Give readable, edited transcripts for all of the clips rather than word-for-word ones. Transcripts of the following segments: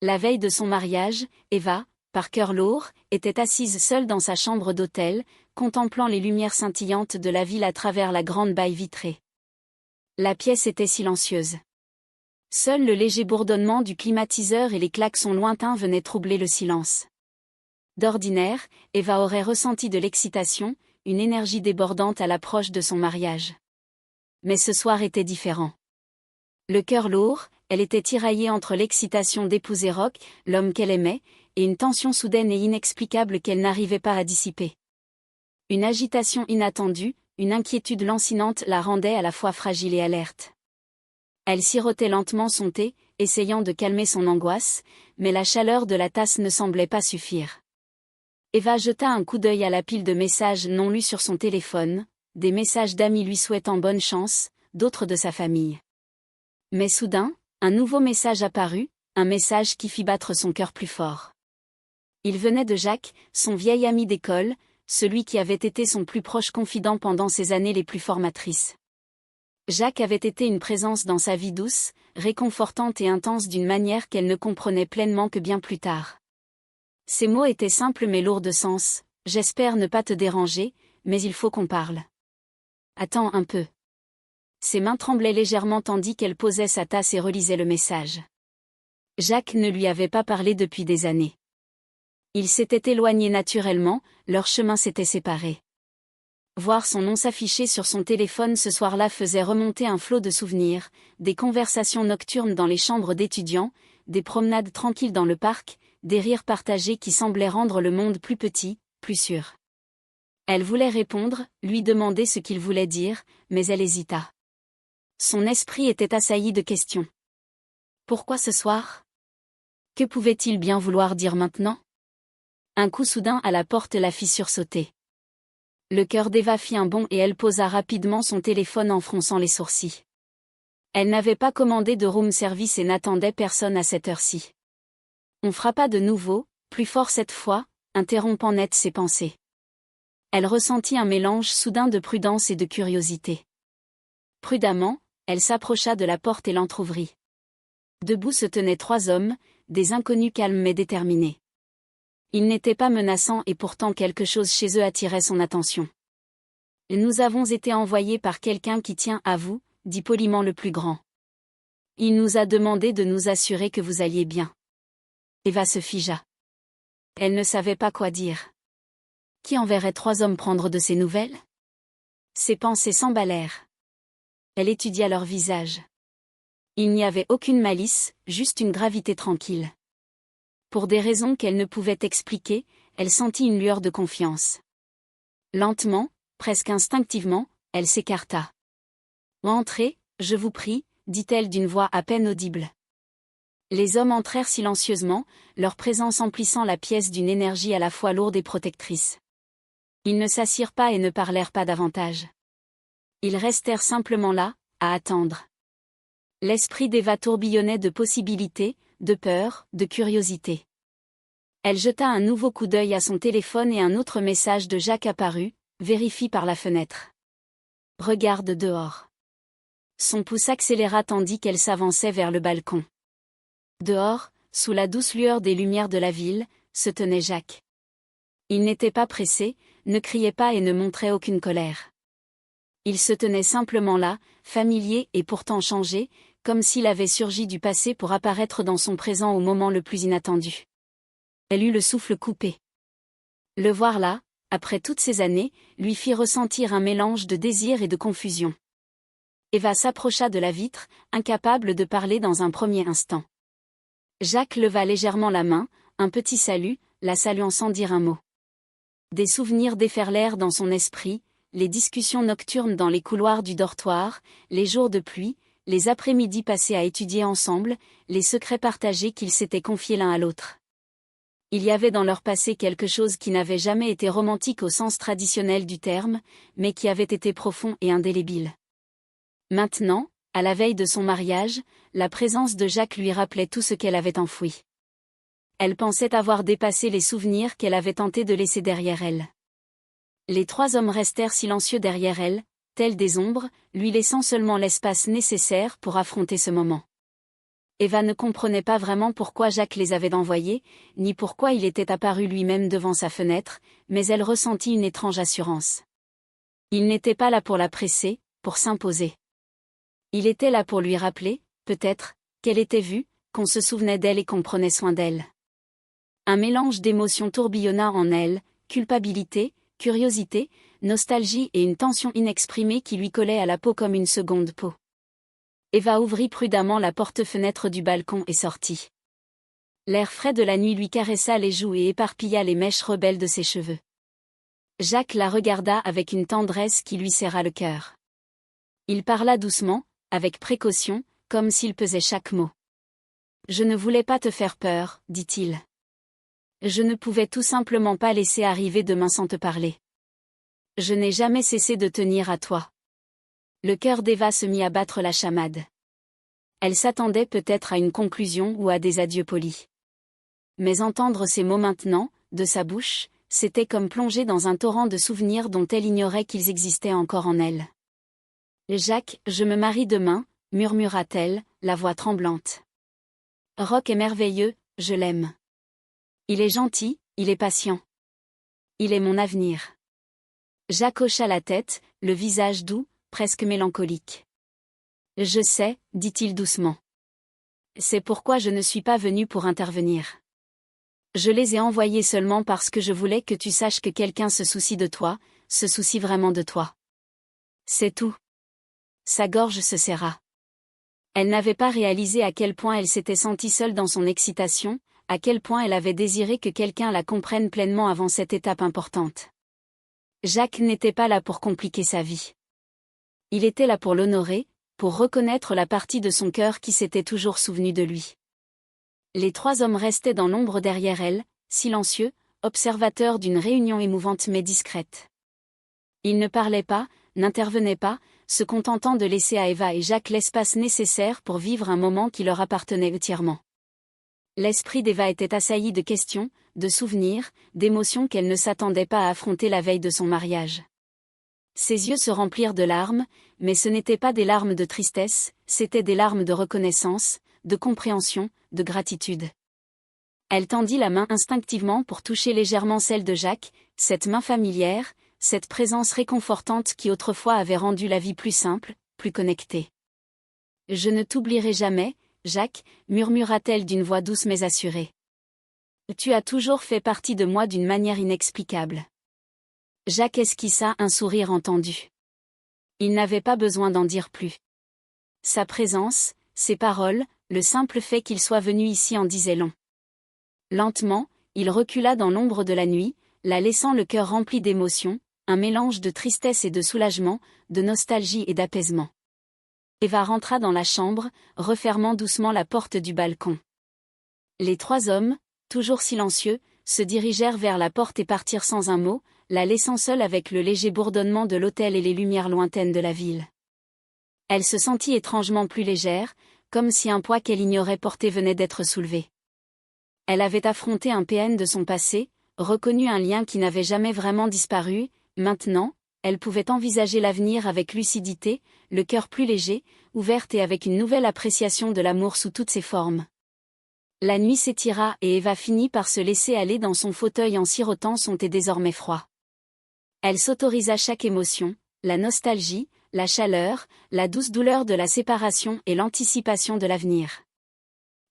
La veille de son mariage, Eva, par cœur lourd, était assise seule dans sa chambre d'hôtel, contemplant les lumières scintillantes de la ville à travers la grande baie vitrée. La pièce était silencieuse. Seul le léger bourdonnement du climatiseur et les klaxons lointains venaient troubler le silence. D'ordinaire, Eva aurait ressenti de l'excitation, une énergie débordante à l'approche de son mariage. Mais ce soir était différent. Le cœur lourd, elle était tiraillée entre l'excitation d'épouser Rock, l'homme qu'elle aimait, et une tension soudaine et inexplicable qu'elle n'arrivait pas à dissiper. Une agitation inattendue, une inquiétude lancinante la rendaient à la fois fragile et alerte. Elle sirotait lentement son thé, essayant de calmer son angoisse, mais la chaleur de la tasse ne semblait pas suffire. Eva jeta un coup d'œil à la pile de messages non lus sur son téléphone, des messages d'amis lui souhaitant bonne chance, d'autres de sa famille. Mais soudain, un nouveau message apparut, un message qui fit battre son cœur plus fort. Il venait de Jacques, son vieil ami d'école, celui qui avait été son plus proche confident pendant ses années les plus formatrices. Jacques avait été une présence dans sa vie douce, réconfortante et intense d'une manière qu'elle ne comprenait pleinement que bien plus tard. Ces mots étaient simples mais lourds de sens. « J'espère ne pas te déranger, mais il faut qu'on parle. » « Attends un peu. » Ses mains tremblaient légèrement tandis qu'elle posait sa tasse et relisait le message. Jacques ne lui avait pas parlé depuis des années. Ils s'étaient éloignés naturellement, leurs chemins s'étaient séparés. Voir son nom s'afficher sur son téléphone ce soir-là faisait remonter un flot de souvenirs, des conversations nocturnes dans les chambres d'étudiants, des promenades tranquilles dans le parc, des rires partagés qui semblaient rendre le monde plus petit, plus sûr. Elle voulait répondre, lui demander ce qu'il voulait dire, mais elle hésita. Son esprit était assailli de questions. Pourquoi ce soir? Que pouvait-il bien vouloir dire maintenant? Un coup soudain à la porte la fit sursauter. Le cœur d'Eva fit un bond et elle posa rapidement son téléphone en fronçant les sourcils. Elle n'avait pas commandé de room service et n'attendait personne à cette heure-ci. On frappa de nouveau, plus fort cette fois, interrompant net ses pensées. Elle ressentit un mélange soudain de prudence et de curiosité. Prudemment, elle s'approcha de la porte et l'entr'ouvrit. Debout se tenaient 3 hommes, des inconnus calmes mais déterminés. Ils n'étaient pas menaçants et pourtant quelque chose chez eux attirait son attention. « Nous avons été envoyés par quelqu'un qui tient à vous, » dit poliment le plus grand. « Il nous a demandé de nous assurer que vous alliez bien. » Eva se figea. Elle ne savait pas quoi dire. Qui enverrait 3 hommes prendre de ses nouvelles? Ses pensées s'emballèrent. Elle étudia leur visage. Il n'y avait aucune malice, juste une gravité tranquille. Pour des raisons qu'elle ne pouvait expliquer, elle sentit une lueur de confiance. Lentement, presque instinctivement, elle s'écarta. « Entrez, je vous prie, » dit-elle d'une voix à peine audible. Les hommes entrèrent silencieusement, leur présence emplissant la pièce d'une énergie à la fois lourde et protectrice. Ils ne s'assirent pas et ne parlèrent pas davantage. Ils restèrent simplement là, à attendre. L'esprit d'Eva tourbillonnait de possibilités, de peur, de curiosité. Elle jeta un nouveau coup d'œil à son téléphone et un autre message de Jacques apparut, vérifie par la fenêtre. Regarde dehors. Son pouce accéléra tandis qu'elle s'avançait vers le balcon. Dehors, sous la douce lueur des lumières de la ville, se tenait Jacques. Il n'était pas pressé, ne criait pas et ne montrait aucune colère. Il se tenait simplement là, familier et pourtant changé, comme s'il avait surgi du passé pour apparaître dans son présent au moment le plus inattendu. Elle eut le souffle coupé. Le voir là, après toutes ces années, lui fit ressentir un mélange de désir et de confusion. Eva s'approcha de la vitre, incapable de parler dans un premier instant. Jacques leva légèrement la main, un petit salut, la saluant sans dire un mot. Des souvenirs déferlèrent dans son esprit, les discussions nocturnes dans les couloirs du dortoir, les jours de pluie, les après-midi passés à étudier ensemble, les secrets partagés qu'ils s'étaient confiés l'un à l'autre. Il y avait dans leur passé quelque chose qui n'avait jamais été romantique au sens traditionnel du terme, mais qui avait été profond et indélébile. Maintenant, à la veille de son mariage, la présence de Jacques lui rappelait tout ce qu'elle avait enfoui. Elle pensait avoir dépassé les souvenirs qu'elle avait tenté de laisser derrière elle. Les 3 hommes restèrent silencieux derrière elle, tels des ombres, lui laissant seulement l'espace nécessaire pour affronter ce moment. Eva ne comprenait pas vraiment pourquoi Jacques les avait envoyés, ni pourquoi il était apparu lui-même devant sa fenêtre, mais elle ressentit une étrange assurance. Il n'était pas là pour la presser, pour s'imposer. Il était là pour lui rappeler, peut-être, qu'elle était vue, qu'on se souvenait d'elle et qu'on prenait soin d'elle. Un mélange d'émotions tourbillonna en elle, culpabilité, curiosité, nostalgie et une tension inexprimée qui lui collait à la peau comme une seconde peau. Eva ouvrit prudemment la porte-fenêtre du balcon et sortit. L'air frais de la nuit lui caressa les joues et éparpilla les mèches rebelles de ses cheveux. Jacques la regarda avec une tendresse qui lui serra le cœur. Il parla doucement, avec précaution, comme s'il pesait chaque mot. « Je ne voulais pas te faire peur, dit-il. Je ne pouvais tout simplement pas laisser arriver demain sans te parler. Je n'ai jamais cessé de tenir à toi. » Le cœur d'Eva se mit à battre la chamade. Elle s'attendait peut-être à une conclusion ou à des adieux polis. Mais entendre ces mots maintenant, de sa bouche, c'était comme plonger dans un torrent de souvenirs dont elle ignorait qu'ils existaient encore en elle. « Jacques, je me marie demain, murmura-t-elle, la voix tremblante. Roch est merveilleux, je l'aime. Il est gentil, il est patient. Il est mon avenir. » Jacques hocha la tête, le visage doux, presque mélancolique. « Je sais, dit-il doucement. C'est pourquoi je ne suis pas venu pour intervenir. Je les ai envoyés seulement parce que je voulais que tu saches que quelqu'un se soucie de toi, se soucie vraiment de toi. C'est tout. » Sa gorge se serra. Elle n'avait pas réalisé à quel point elle s'était sentie seule dans son excitation, à quel point elle avait désiré que quelqu'un la comprenne pleinement avant cette étape importante. Jacques n'était pas là pour compliquer sa vie. Il était là pour l'honorer, pour reconnaître la partie de son cœur qui s'était toujours souvenue de lui. Les trois hommes restaient dans l'ombre derrière elle, silencieux, observateurs d'une réunion émouvante mais discrète. Ils ne parlaient pas, n'intervenaient pas, se contentant de laisser à Eva et Jacques l'espace nécessaire pour vivre un moment qui leur appartenait entièrement. L'esprit d'Eva était assailli de questions, de souvenirs, d'émotions qu'elle ne s'attendait pas à affronter la veille de son mariage. Ses yeux se remplirent de larmes, mais ce n'étaient pas des larmes de tristesse, c'étaient des larmes de reconnaissance, de compréhension, de gratitude. Elle tendit la main instinctivement pour toucher légèrement celle de Jacques, cette main familière, cette présence réconfortante qui autrefois avait rendu la vie plus simple, plus connectée. « Je ne t'oublierai jamais, Jacques, murmura-t-elle d'une voix douce mais assurée. Tu as toujours fait partie de moi d'une manière inexplicable. Jacques esquissa un sourire entendu. Il n'avait pas besoin d'en dire plus. Sa présence, ses paroles, le simple fait qu'il soit venu ici en disait long. Lentement, il recula dans l'ombre de la nuit, la laissant le cœur rempli d'émotions, un mélange de tristesse et de soulagement, de nostalgie et d'apaisement. Eva rentra dans la chambre, refermant doucement la porte du balcon. Les trois hommes, toujours silencieux, se dirigèrent vers la porte et partirent sans un mot, la laissant seule avec le léger bourdonnement de l'hôtel et les lumières lointaines de la ville. Elle se sentit étrangement plus légère, comme si un poids qu'elle ignorait porter venait d'être soulevé. Elle avait affronté un PN de son passé, reconnu un lien qui n'avait jamais vraiment disparu, maintenant, elle pouvait envisager l'avenir avec lucidité, le cœur plus léger, ouverte et avec une nouvelle appréciation de l'amour sous toutes ses formes. La nuit s'étira et Eva finit par se laisser aller dans son fauteuil en sirotant son thé désormais froid. Elle s'autorisa chaque émotion, la nostalgie, la chaleur, la douce douleur de la séparation et l'anticipation de l'avenir.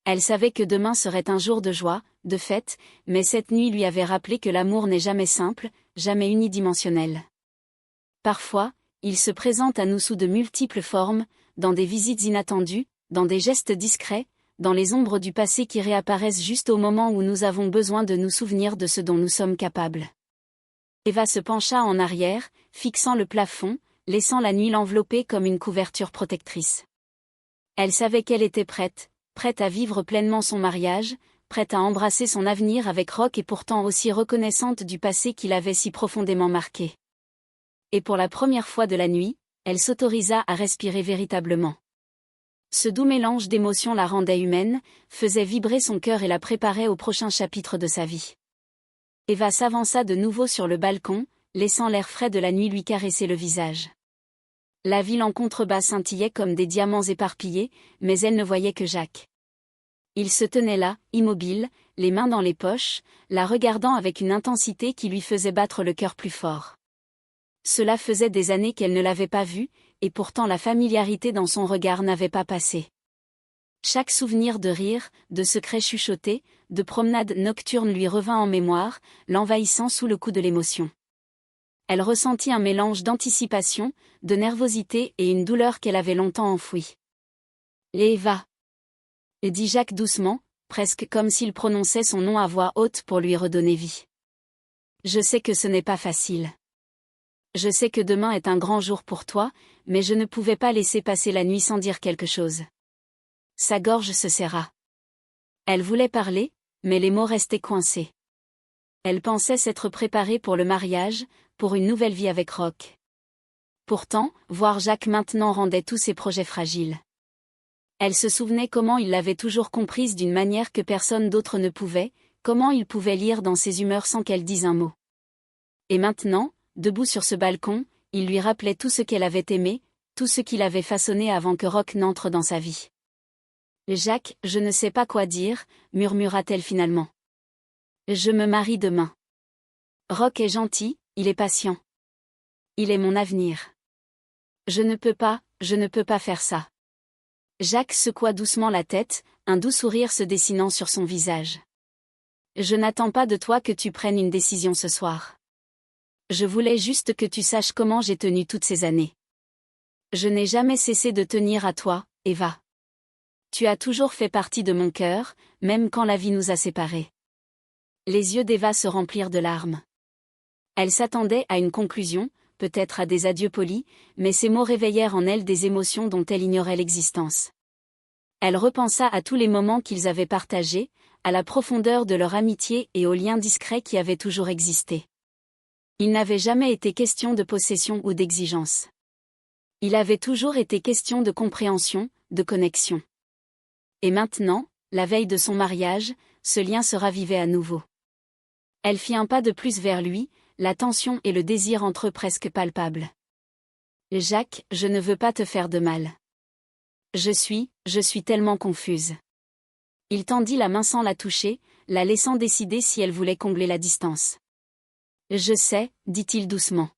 Elle savait que demain serait un jour de joie, de fête, mais cette nuit lui avait rappelé que l'amour n'est jamais simple, jamais unidimensionnel. Parfois, il se présente à nous sous de multiples formes, dans des visites inattendues, dans des gestes discrets, dans les ombres du passé qui réapparaissent juste au moment où nous avons besoin de nous souvenir de ce dont nous sommes capables. Eva se pencha en arrière, fixant le plafond, laissant la nuit l'envelopper comme une couverture protectrice. Elle savait qu'elle était prête à vivre pleinement son mariage, prête à embrasser son avenir avec Roch et pourtant aussi reconnaissante du passé qui l'avait si profondément marquée. Et pour la première fois de la nuit, elle s'autorisa à respirer véritablement. Ce doux mélange d'émotions la rendait humaine, faisait vibrer son cœur et la préparait au prochain chapitre de sa vie. Eva s'avança de nouveau sur le balcon, laissant l'air frais de la nuit lui caresser le visage. La ville en contrebas scintillait comme des diamants éparpillés, mais elle ne voyait que Jacques. Il se tenait là, immobile, les mains dans les poches, la regardant avec une intensité qui lui faisait battre le cœur plus fort. Cela faisait des années qu'elle ne l'avait pas vu, et pourtant la familiarité dans son regard n'avait pas passé. Chaque souvenir de rire, de secrets chuchotés, de promenade nocturne lui revint en mémoire, l'envahissant sous le coup de l'émotion. Elle ressentit un mélange d'anticipation, de nervosité et une douleur qu'elle avait longtemps enfouie. « Eva !» dit Jacques doucement, presque comme s'il prononçait son nom à voix haute pour lui redonner vie. « Je sais que ce n'est pas facile. Je sais que demain est un grand jour pour toi, mais je ne pouvais pas laisser passer la nuit sans dire quelque chose. » Sa gorge se serra. Elle voulait parler, mais les mots restaient coincés. Elle pensait s'être préparée pour le mariage, pour une nouvelle vie avec Roch. Pourtant, voir Jacques maintenant rendait tous ses projets fragiles. Elle se souvenait comment il l'avait toujours comprise d'une manière que personne d'autre ne pouvait, comment il pouvait lire dans ses humeurs sans qu'elle dise un mot. Et maintenant, debout sur ce balcon, il lui rappelait tout ce qu'elle avait aimé, tout ce qu'il avait façonné avant que Roch n'entre dans sa vie. « Jacques, je ne sais pas quoi dire », murmura-t-elle finalement. « Je me marie demain. Roch est gentil, il est patient. Il est mon avenir. Je ne peux pas faire ça. » Jacques secoua doucement la tête, un doux sourire se dessinant sur son visage. « Je n'attends pas de toi que tu prennes une décision ce soir. Je voulais juste que tu saches comment j'ai tenu toutes ces années. Je n'ai jamais cessé de tenir à toi, Eva. Tu as toujours fait partie de mon cœur, même quand la vie nous a séparés. » Les yeux d'Eva se remplirent de larmes. Elle s'attendait à une conclusion, peut-être à des adieux polis, mais ces mots réveillèrent en elle des émotions dont elle ignorait l'existence. Elle repensa à tous les moments qu'ils avaient partagés, à la profondeur de leur amitié et aux liens discrets qui avaient toujours existé. Il n'avait jamais été question de possession ou d'exigence. Il avait toujours été question de compréhension, de connexion. Et maintenant, la veille de son mariage, ce lien se ravivait à nouveau. Elle fit un pas de plus vers lui, la tension et le désir entre eux presque palpables. « Jacques, je ne veux pas te faire de mal. Je suis tellement confuse. » Il tendit la main sans la toucher, la laissant décider si elle voulait combler la distance. « Je sais, » dit-il doucement.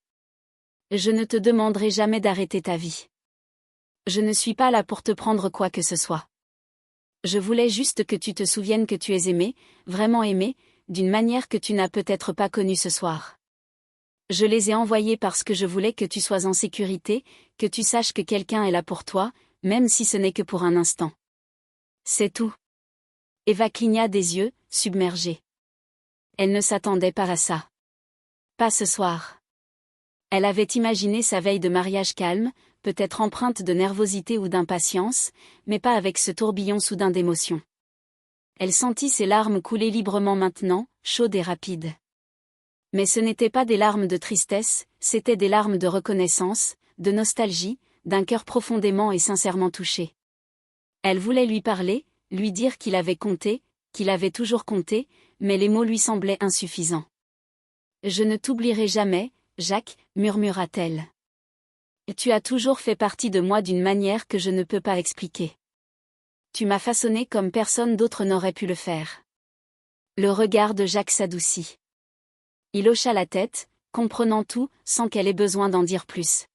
« Je ne te demanderai jamais d'arrêter ta vie. Je ne suis pas là pour te prendre quoi que ce soit. Je voulais juste que tu te souviennes que tu es aimé, vraiment aimé, d'une manière que tu n'as peut-être pas connue ce soir. Je les ai envoyés parce que je voulais que tu sois en sécurité, que tu saches que quelqu'un est là pour toi, même si ce n'est que pour un instant. C'est tout. » Eva cligna des yeux, submergée. Elle ne s'attendait pas à ça. Pas ce soir. Elle avait imaginé sa veille de mariage calme, peut-être empreinte de nervosité ou d'impatience, mais pas avec ce tourbillon soudain d'émotion. Elle sentit ses larmes couler librement maintenant, chaudes et rapides. Mais ce n'étaient pas des larmes de tristesse, c'étaient des larmes de reconnaissance, de nostalgie, d'un cœur profondément et sincèrement touché. Elle voulait lui parler, lui dire qu'il avait compté, qu'il avait toujours compté, mais les mots lui semblaient insuffisants. « Je ne t'oublierai jamais, Jacques, » murmura-t-elle. « Tu as toujours fait partie de moi d'une manière que je ne peux pas expliquer. Tu m'as façonné comme personne d'autre n'aurait pu le faire. » Le regard de Jacques s'adoucit. Il hocha la tête, comprenant tout, sans qu'elle ait besoin d'en dire plus.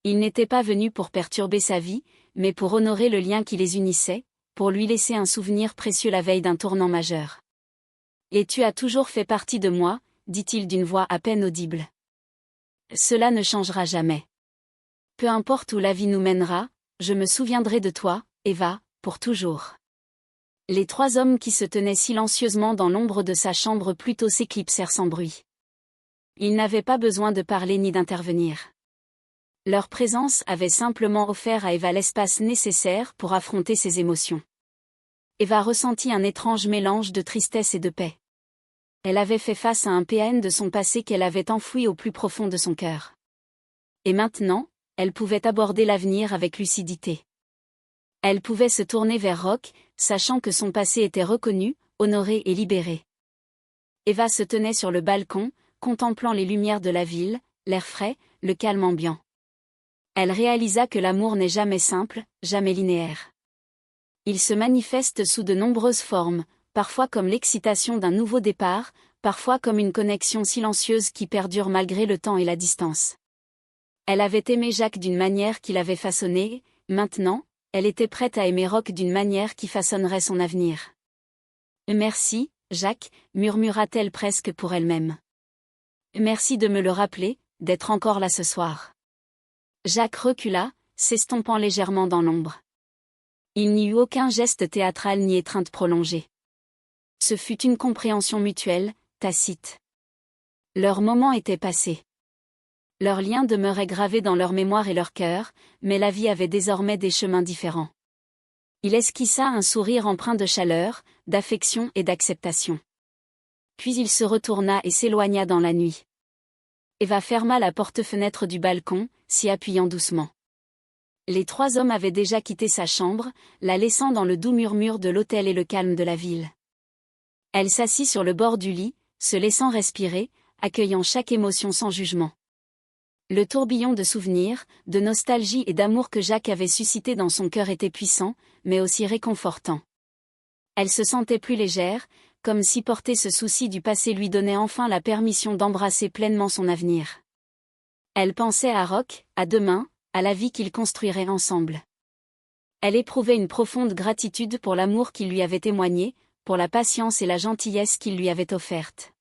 Il n'était pas venu pour perturber sa vie, mais pour honorer le lien qui les unissait, pour lui laisser un souvenir précieux la veille d'un tournant majeur. « Et tu as toujours fait partie de moi, » dit-il d'une voix à peine audible. « Cela ne changera jamais. Peu importe où la vie nous mènera, je me souviendrai de toi, Eva, pour toujours. » Les trois hommes qui se tenaient silencieusement dans l'ombre de sa chambre plus tôt s'éclipsèrent sans bruit. Ils n'avaient pas besoin de parler ni d'intervenir. Leur présence avait simplement offert à Eva l'espace nécessaire pour affronter ses émotions. Eva ressentit un étrange mélange de tristesse et de paix. Elle avait fait face à un PN de son passé qu'elle avait enfoui au plus profond de son cœur. Et maintenant, elle pouvait aborder l'avenir avec lucidité. Elle pouvait se tourner vers Roch, sachant que son passé était reconnu, honoré et libéré. Eva se tenait sur le balcon, contemplant les lumières de la ville, l'air frais, le calme ambiant. Elle réalisa que l'amour n'est jamais simple, jamais linéaire. Il se manifeste sous de nombreuses formes, parfois comme l'excitation d'un nouveau départ, parfois comme une connexion silencieuse qui perdure malgré le temps et la distance. Elle avait aimé Jacques d'une manière qui l'avait façonné, maintenant, elle était prête à aimer Roch d'une manière qui façonnerait son avenir. « Merci, Jacques », murmura-t-elle presque pour elle-même. « Merci de me le rappeler, d'être encore là ce soir. » Jacques recula, s'estompant légèrement dans l'ombre. Il n'y eut aucun geste théâtral ni étreinte prolongée. Ce fut une compréhension mutuelle, tacite. Leur moment était passé. Leur lien demeurait gravé dans leur mémoire et leur cœur, mais la vie avait désormais des chemins différents. Il esquissa un sourire empreint de chaleur, d'affection et d'acceptation. Puis il se retourna et s'éloigna dans la nuit. Eva ferma la porte-fenêtre du balcon, s'y appuyant doucement. Les 3 hommes avaient déjà quitté sa chambre, la laissant dans le doux murmure de l'hôtel et le calme de la ville. Elle s'assit sur le bord du lit, se laissant respirer, accueillant chaque émotion sans jugement. Le tourbillon de souvenirs, de nostalgie et d'amour que Jacques avait suscité dans son cœur était puissant, mais aussi réconfortant. Elle se sentait plus légère, comme si porter ce souci du passé lui donnait enfin la permission d'embrasser pleinement son avenir. Elle pensait à Roch, à demain, à la vie qu'ils construiraient ensemble. Elle éprouvait une profonde gratitude pour l'amour qu'il lui avait témoigné, pour la patience et la gentillesse qu'il lui avait offerte.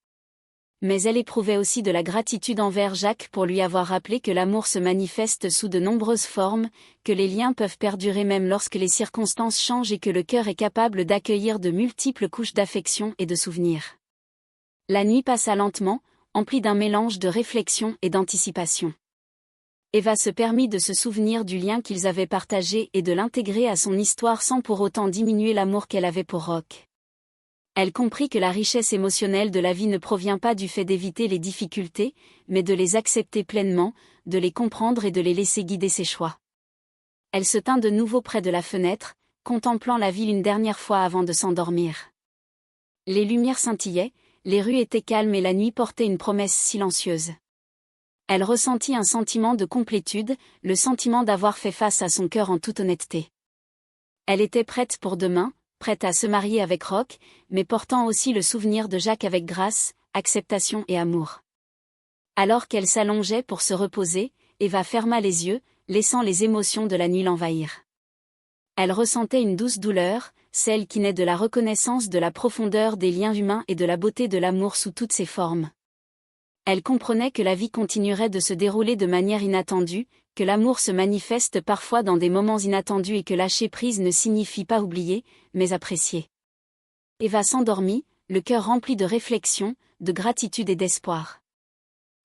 Mais elle éprouvait aussi de la gratitude envers Jacques pour lui avoir rappelé que l'amour se manifeste sous de nombreuses formes, que les liens peuvent perdurer même lorsque les circonstances changent et que le cœur est capable d'accueillir de multiples couches d'affection et de souvenirs. La nuit passa lentement, emplie d'un mélange de réflexion et d'anticipation. Eva se permit de se souvenir du lien qu'ils avaient partagé et de l'intégrer à son histoire sans pour autant diminuer l'amour qu'elle avait pour Roch. Elle comprit que la richesse émotionnelle de la vie ne provient pas du fait d'éviter les difficultés, mais de les accepter pleinement, de les comprendre et de les laisser guider ses choix. Elle se tint de nouveau près de la fenêtre, contemplant la ville une dernière fois avant de s'endormir. Les lumières scintillaient, les rues étaient calmes et la nuit portait une promesse silencieuse. Elle ressentit un sentiment de complétude, le sentiment d'avoir fait face à son cœur en toute honnêteté. Elle était prête pour demain, prête à se marier avec Roch, mais portant aussi le souvenir de Jacques avec grâce, acceptation et amour. Alors qu'elle s'allongeait pour se reposer, Eva ferma les yeux, laissant les émotions de la nuit l'envahir. Elle ressentait une douce douleur, celle qui naît de la reconnaissance de la profondeur des liens humains et de la beauté de l'amour sous toutes ses formes. Elle comprenait que la vie continuerait de se dérouler de manière inattendue, que l'amour se manifeste parfois dans des moments inattendus et que lâcher prise ne signifie pas oublier, mais apprécier. Eva s'endormit, le cœur rempli de réflexion, de gratitude et d'espoir.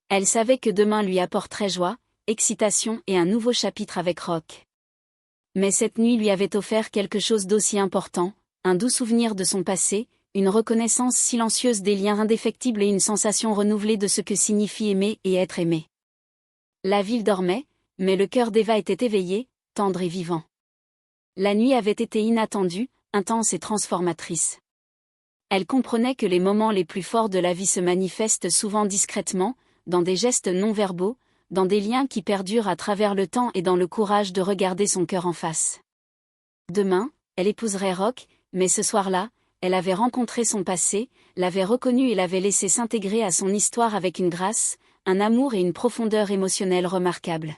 Elle savait que demain lui apporterait joie, excitation et un nouveau chapitre avec Roch. Mais cette nuit lui avait offert quelque chose d'aussi important, un doux souvenir de son passé, une reconnaissance silencieuse des liens indéfectibles et une sensation renouvelée de ce que signifie aimer et être aimé. La ville dormait, mais le cœur d'Eva était éveillé, tendre et vivant. La nuit avait été inattendue, intense et transformatrice. Elle comprenait que les moments les plus forts de la vie se manifestent souvent discrètement, dans des gestes non-verbaux, dans des liens qui perdurent à travers le temps et dans le courage de regarder son cœur en face. Demain, elle épouserait Roch, mais ce soir-là, elle avait rencontré son passé, l'avait reconnu et l'avait laissé s'intégrer à son histoire avec une grâce, un amour et une profondeur émotionnelle remarquables.